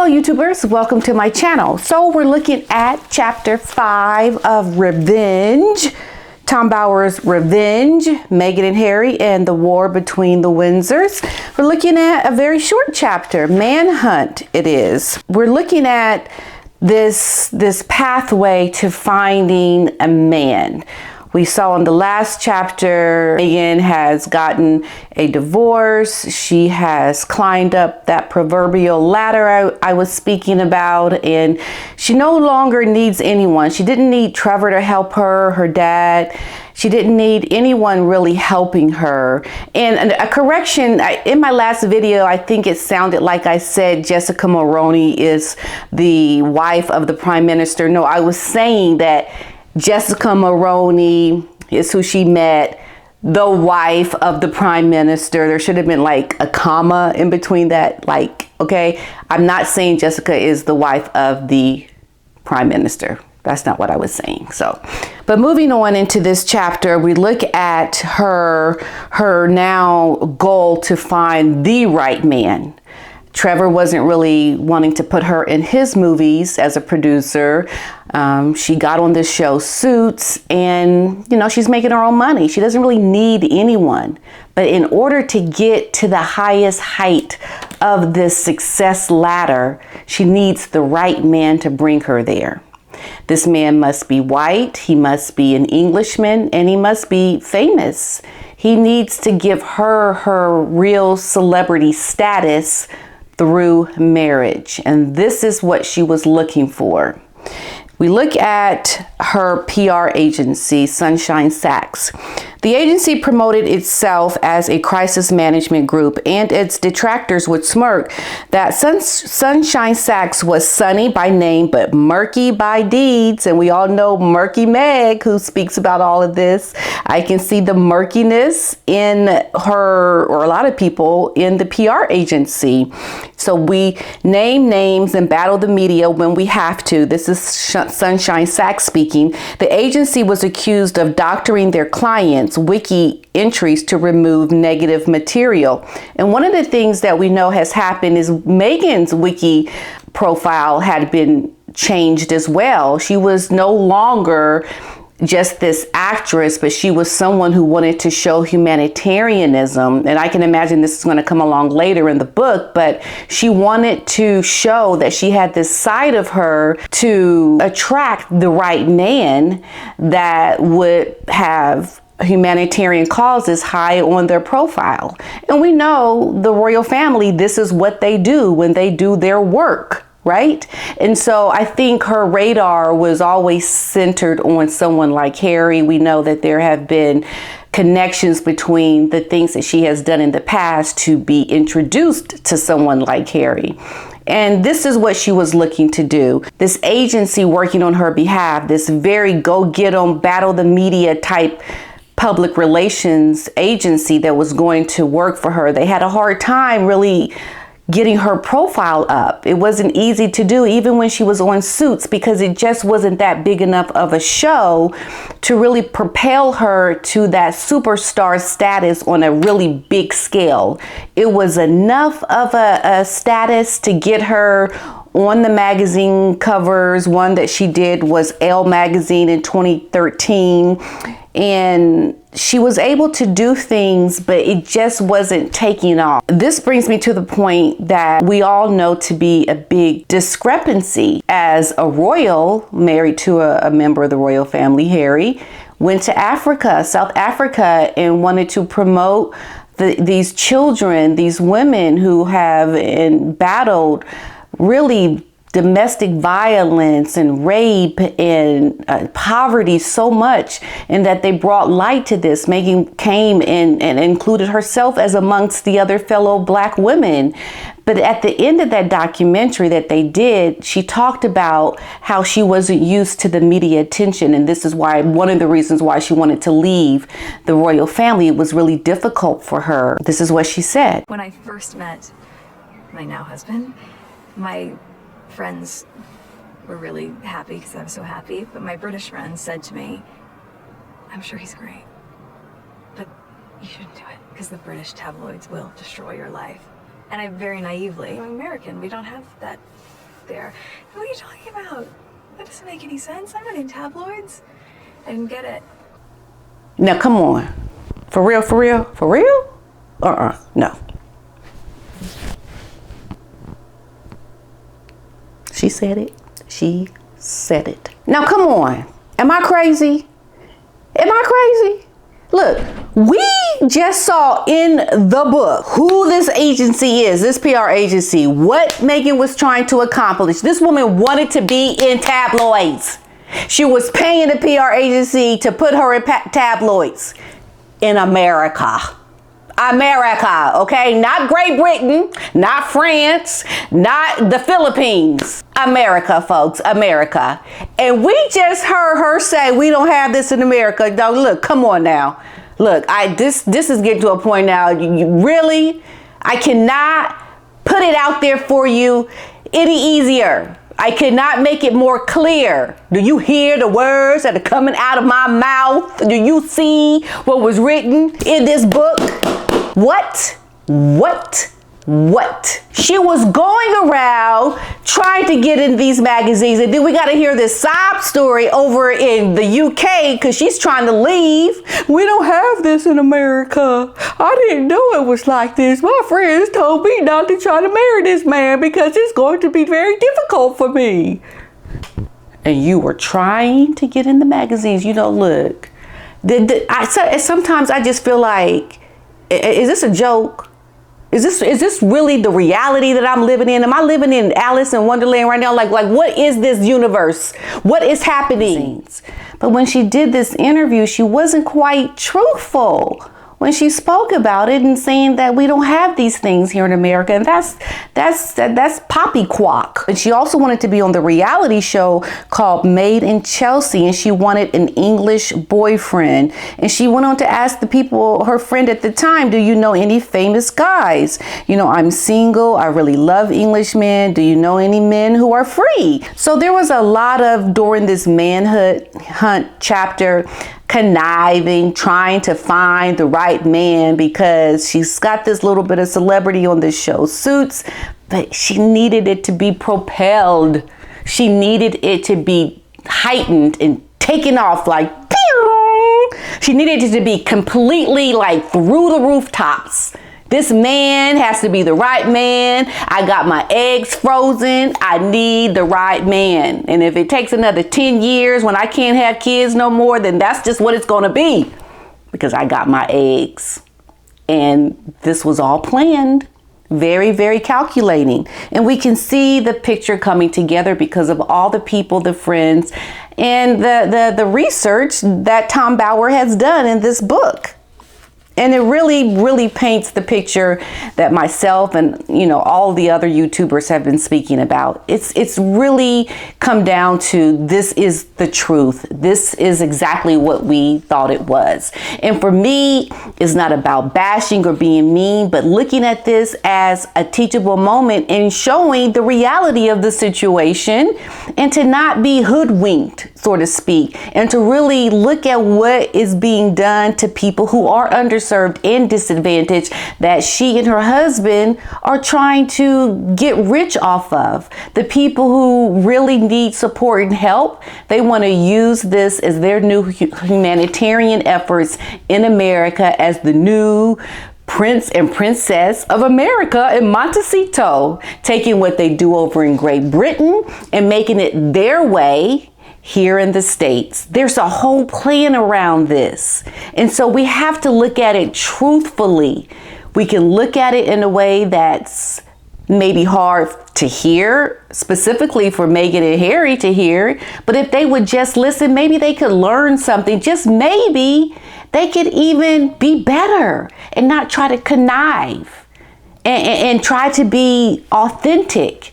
Hello YouTubers, welcome to my channel. So we're looking at chapter 5 of Revenge. Tom Bower's Revenge, Meghan and Harry, and the war between the Windsors. We're looking at a very short chapter, Manhunt it is. We're looking at this pathway to finding a man. We saw in the last chapter, Meghan has gotten a divorce. She has climbed up that proverbial ladder I was speaking about, and she no longer needs anyone. She didn't need Trevor to help her dad. She didn't need anyone really helping her. And a correction, in my last video, I think it sounded like I said Jessica Mulroney is the wife of the Prime Minister. No, I was saying that Jessica Mulroney is who she met, the wife of the Prime Minister. There should have been like a comma in between that, like, okay? I'm not saying Jessica is the wife of the Prime Minister. That's not what I was saying. So, but moving on into this chapter, we look at her now goal to find the right man. Trevor wasn't really wanting to put her in his movies as a producer. She got on this show Suits, and you know, she's making her own money. She doesn't really need anyone. But in order to get to the highest height of this success ladder, she needs the right man to bring her there. This man must be white, he must be an Englishman, and he must be famous. He needs to give her real celebrity status through marriage. And this is what she was looking for. We look at her PR agency, Sunshine Sachs. The agency promoted itself as a crisis management group, and its detractors would smirk that Sunshine Sachs was sunny by name but murky by deeds. And we all know Murky Meg, who speaks about all of this. I can see the murkiness in her, or a lot of people in the PR agency. So we name names and battle the media when we have to. This is Sunshine Sachs speaking. The agency was accused of doctoring their clients' wiki entries to remove negative material. And one of the things that we know has happened is Meghan's wiki profile had been changed as well. She was no longer just this actress, but she was someone who wanted to show humanitarianism. And I can imagine this is going to come along later in the book, but she wanted to show that she had this side of her to attract the right man that would have humanitarian causes high on their profile. And we know the royal family, this is what they do when they do their work. Right? And so I think her radar was always centered on someone like Harry. We know that there have been connections between the things that she has done in the past to be introduced to someone like Harry. And this is what she was looking to do. This agency working on her behalf, this very go get 'em, battle the media type public relations agency that was going to work for her. They had a hard time really getting her profile up. It wasn't easy to do even when she was on Suits, because it just wasn't that big enough of a show to really propel her to that superstar status on a really big scale. It was enough of a status to get her on the magazine covers. One that she did was Elle magazine in 2013. And she was able to do things, but it just wasn't taking off. This brings me to the point that we all know to be a big discrepancy. As a royal married to a member of the royal family, Harry went to Africa, South Africa, and wanted to promote these children, these women who have battled really domestic violence and rape and poverty so much, and that they brought light to this. Meghan came and included herself as amongst the other fellow Black women. But at the end of that documentary that they did, she talked about how she wasn't used to the media attention. And this is why, one of the reasons why she wanted to leave the royal family. It was really difficult for her. This is what she said. When I first met my now husband, my friends were really happy because I was so happy, but my British friends said to me, I'm sure he's great, but you shouldn't do it because the British tabloids will destroy your life. And I very naively, I'm American, we don't have that there. What are you talking about? That doesn't make any sense. I'm not in tabloids. I didn't get it. Now, come on. For real, for real, for real? No. She said it. She said it. Now, come on. Am I crazy? Am I crazy? Look, we just saw in the book who this agency is, this PR agency, what Meghan was trying to accomplish. This woman wanted to be in tabloids. She was paying the PR agency to put her in tabloids in America. America, okay? Not Great Britain, not France, not the Philippines. America, folks, America. And we just heard her say we don't have this in America. Now, look, come on now. Look, this is getting to a point now. You really, I cannot put it out there for you any easier. I cannot make it more clear. Do you hear the words that are coming out of my mouth? Do you see what was written in this book? What? She was going around trying to get in these magazines, and then we got to hear this sob story over in the UK because she's trying to leave. We don't have this in America. I didn't know it was like this. My friends told me not to try to marry this man because it's going to be very difficult for me. And you were trying to get in the magazines. You know, look, sometimes I just feel like, is this a joke? Is this really the reality that I'm living in? Am I living in Alice in Wonderland right now? Like what is this universe? What is happening? But when she did this interview, she wasn't quite truthful when she spoke about it and saying that we don't have these things here in America. And that's poppyquack. And she also wanted to be on the reality show called Made in Chelsea, and she wanted an English boyfriend. And she went on to ask the people, her friend at the time, do you know any famous guys? You know, I'm single. I really love English men. Do you know any men who are free? So there was a lot of, during this manhunt chapter, conniving, trying to find the right man because she's got this little bit of celebrity on this show, Suits, but she needed it to be propelled. She needed it to be heightened and taken off like, pew! She needed it to be completely like through the rooftops. This man has to be the right man. I got my eggs frozen. I need the right man. And if it takes another 10 years when I can't have kids no more, then that's just what it's going to be because I got my eggs. And this was all planned. Very, very calculating. And we can see the picture coming together because of all the people, the friends, and the research that Tom Bower has done in this book. And it really, really paints the picture that myself and, you know, all the other YouTubers have been speaking about. It's really come down to this is the truth. This is exactly what we thought it was. And for me, it's not about bashing or being mean, but looking at this as a teachable moment and showing the reality of the situation and to not be hoodwinked, so to speak, and to really look at what is being done to people who are underserved and disadvantaged that she and her husband are trying to get rich off of. The people who really need support and help, they want to use this as their new humanitarian efforts in America as the new Prince and Princess of America in Montecito, taking what they do over in Great Britain and making it their way here in the States. There's a whole plan around this. And so we have to look at it truthfully. We can look at it in a way that's maybe hard to hear, specifically for Meghan and Harry to hear. But if they would just listen, maybe they could learn something. Just maybe they could even be better and not try to connive and try to be authentic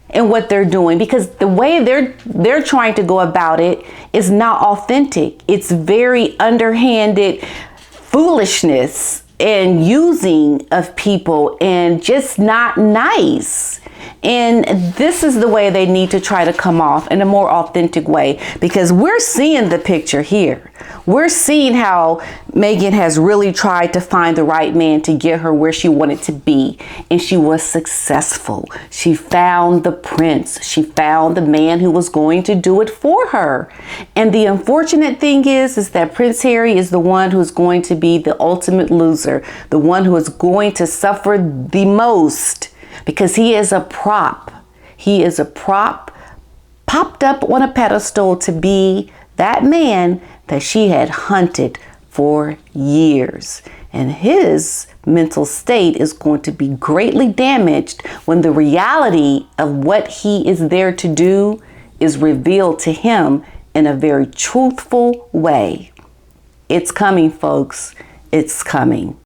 in what they're doing, because the way they're trying to go about it is not authentic. It's very underhanded foolishness and using of people and just not nice. And this is the way they need to try to come off, in a more authentic way, because we're seeing the picture here. We're seeing how Meghan has really tried to find the right man to get her where she wanted to be. And she was successful. She found the prince. She found the man who was going to do it for her. And the unfortunate thing is that Prince Harry is the one who's going to be the ultimate loser, the one who is going to suffer the most, because he is a prop. He is a prop popped up on a pedestal to be that man that she had hunted for years. And his mental state is going to be greatly damaged when the reality of what he is there to do is revealed to him in a very truthful way. It's coming, folks. It's coming.